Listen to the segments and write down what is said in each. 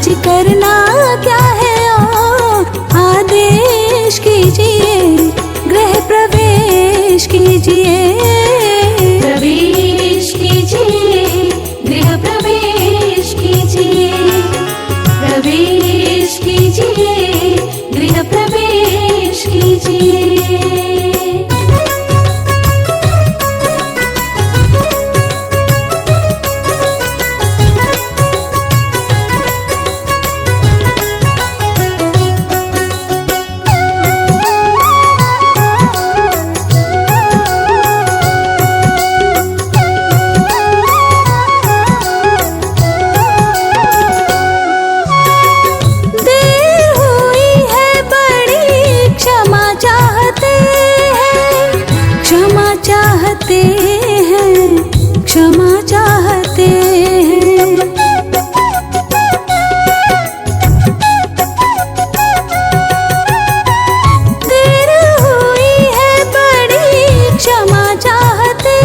आज करना क्या है आदेश कीजिए, गृह प्रवेश कीजिए। प्रवेश कीजिए, गृह प्रवेश कीजिए। प्रवेश कीजिए, गृह प्रवेश कीजिए। क्षमा चाहते हैं। देर हुई है बड़ी, क्षमा चाहते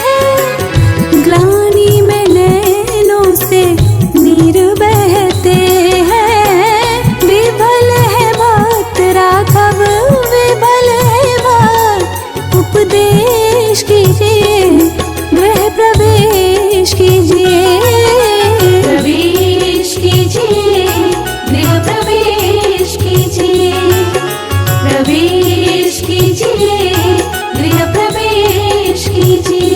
हैं। ग्लानि में नैनों से नीर बहते हैं। विभल है भक्त राघव, विभल है भक्त। उपदेश कीजिए, गृह प्रवेश कीजिए। प्रवेश कीजिए, गृह प्रवेश कीजिए। प्रवेश कीजिए, गृह प्रवेश कीजिए।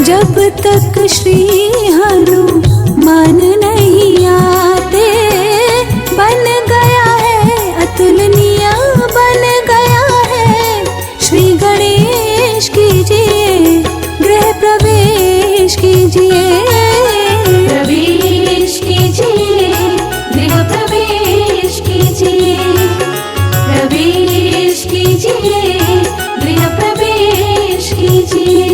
जब तक श्री हनुमान नहीं आते, बन गया है अतुलनीय, बन गया है। श्री गणेश कीजिए, गृह प्रवेश कीजिए। प्रवेश कीजिए, गृह प्रवेश कीजिए। प्रवेश कीजिए, गृह प्रवेश कीजिए।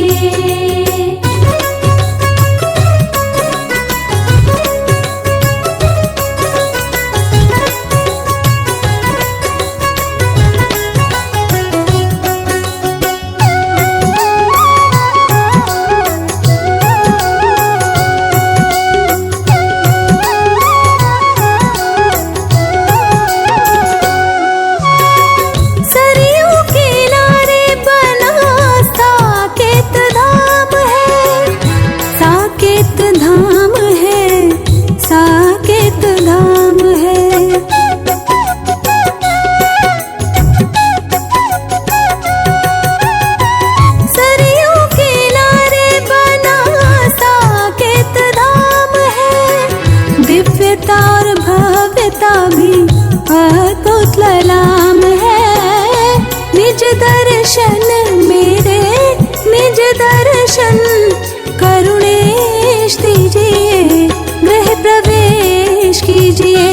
और भव्यता भी अतुलनाम है। निज दर्शन मेरे, निज दर्शन करुणेश दीजिए, गृह प्रवेश कीजिए।